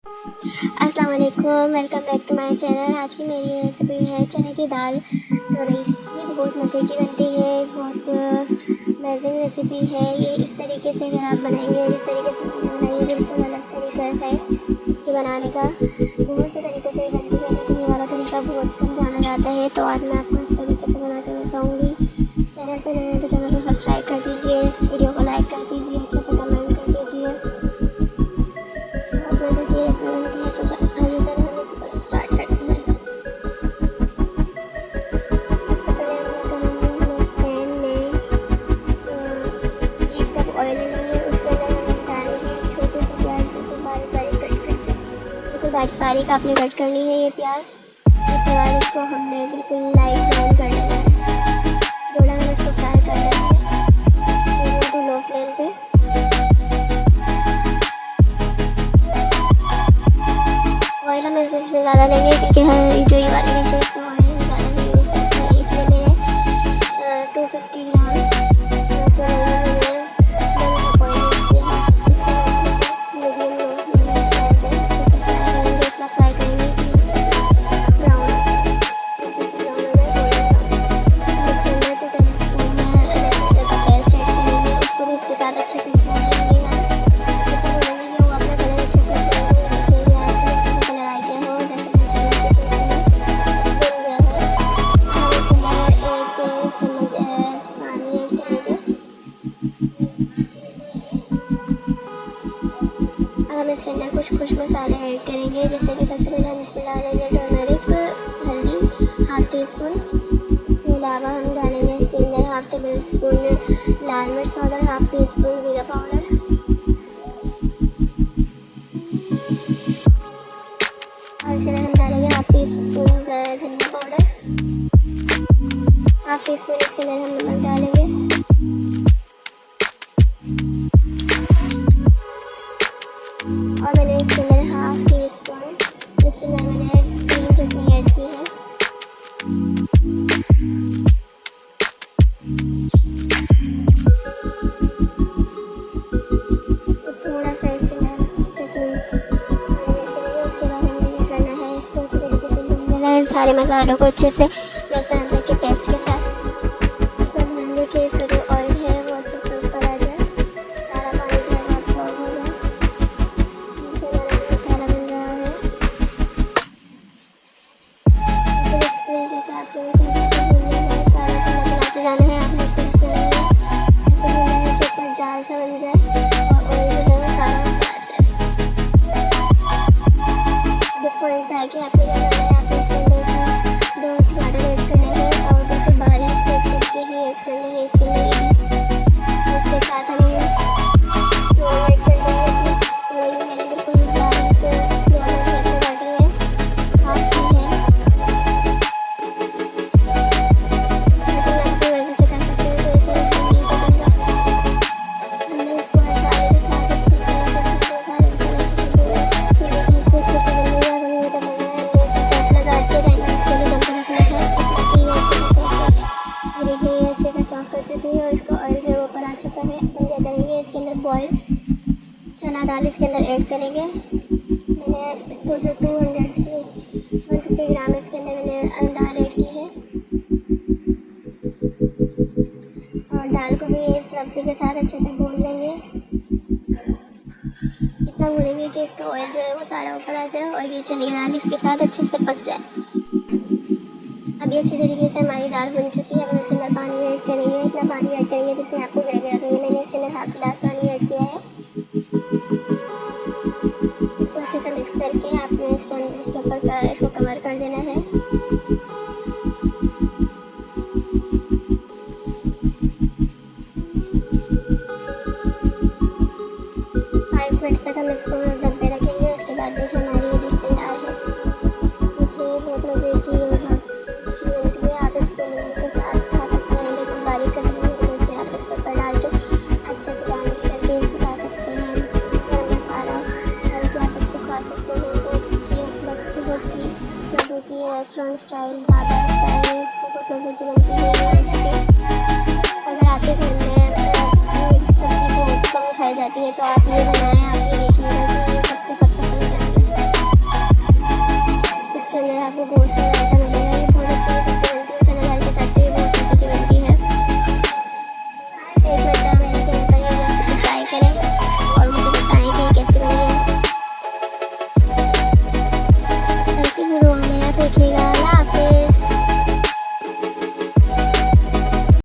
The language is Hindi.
अस्सलाम वालेकुम, welcome back to my channel. आज की मेरी रेसिपी है चने की दाल करी। ये बहुत मज़े की बनती है, बहुत मज़े रेसिपी है। ये इस तरीके से अगर आप बनाएंगे, जिस तरीके से मैंने बनाई है, बिल्कुल अलग तरीका है इसके बनाने का। बहुत से तरीक़े से बनती है, लेकिन ये वाला तरीका बहुत कम जाना जाता है, तो आज मैं आपको इस तरीके से बना कर बताऊँगी। चैनल पर नए हैं तो चैनल को सब्सक्राइब कर दीजिए, वीडियो को लाइक कर दीजिए, अच्छे से कमेंट कर दीजिए। बहुत मज़े की रेसिपी बनती है, तो आइए चलिए हम इसको स्टार्ट करते हैं। सबसे पहले हम पैन में 1 कप ऑयल लेंगे। उसके अंदर हमें डालेंगे छोटे से प्याज, बिल्कुल बारीक बारीक कट करके, बिल्कुल बारीक बारीक आपने कट करनी है ये प्याज। उसके बाद इसको हमने बिल्कुल लाइट ब्राउन कर लेना है। थोड़ा हम इसको फ्राई कर लेंगे लो फ्लेम पे। ऑयल हम इसमें ज़्यादा लेंगे क्योंकि जो ये वाली डिश है इसमें ऑयल ज़्यादा नहीं यूज़ करते हैं, इसलिए मैंने 250 ग्राम फ्राई करेंगे ब्राउन पेस्ट ऐड करेंगे, उसको भी इसके साथ अच्छे से हम इसके अंदर कुछ मसाले ऐड करेंगे, जैसे कि सबसे पहले हम इसमें डालेंगे टर्मरिक, हल्दी 1/2 टीस्पून। इसके अलावा हम डालेंगे इसके अंदर 1/2 टेबलस्पून लाल मिर्च पाउडर, 1/2 टीस्पून जीरा पाउडर, और इसके अंदर हम डालेंगे 1/2 टीस्पून धनिया पाउडर, 1/2 टीस्पून इसके अंदर हम नमक डालेंगे। और मैंने इसके अंदर 1/2 टीस्पून इसके अंदर मैंने ग्रीन चटनी ऐड की है। तो थोड़ा सा इसके अंदर चटनी उसके बाद हमें ये करना है, इसको अच्छे तरीके से भून लेना है सारे मसालों को अच्छे से, लहसुन अदरक के पेस्ट के साथ। इसको भून के इसका जो ऑयल है वो अच्छे से ऊपर आ जाए, सारा पानी जो है अब्सॉर्ब हो जाए। जाना है आपने इसको ऊपर जाल सा बन जाए और ऑयल जो है वो सारा जिस पॉइंट पे आके आपको क्या करना है, आपने इसके अंदर 2 टमाटर ऐड करने हैं और बिल्कुल बारीक कट करके ही ऐड करने हैं इसके अंदर। उसके साथ हमें ऐड कर देंगे मैंने बिल्कुल बारीक काटी है, हाफ की है। इसको ऑयल जो है ऊपर आ चुका है। अपन क्या करेंगे, इसके अंदर बॉयल चना दाल इसके अंदर ऐड करेंगे। मैंने 150 ग्राम इसके अंदर मैंने दाल ऐड की है और दाल को भी इस सब्ज़ी के साथ अच्छे से भून लेंगे। इतना भूनेंगे कि इसका ऑयल जो है वो सारा ऊपर आ जाए और ये चने की दाल इसके साथ अच्छे से पक जाए। अभी अच्छी तरीके से हमारी दाल बन चुकी है। अब हम इसके अंदर पानी ऐड करेंगे, इतना पानी ऐड करेंगे जितने आपको ग्रेवी रखेंगे। मैंने इसके अंदर 1/2 गिलास पानी ऐड किया है। इसको अच्छे से मिक्स करके आपने इसके ऊपर इसको कवर कर देना है। 5 मिनट तक हम इसको ढक पे रखेंगे। उसके बाद देखिए हमारी डिश तैयार है। मुझे बहुत मज़े की बनती है। आप इसको नींबू के साथ खा सकते हैं, बिल्कुल बारीक कटी हुई मिर्ची आप इसके ऊपर डाल के अच्छे से गार्निश करके इसको खा सकते हैं। गरम मसाला डाल के आप इसको खा सकते हैं। बहुत मज़े की रेस्टोरेंट स्टाइल, ढाबा स्टाइल बहुत मज़े की बनती है ये रेसिपी। अगर आपके घर में सब्ज़ी बहुत कम खाई जाती है तो आप ये बनाएं।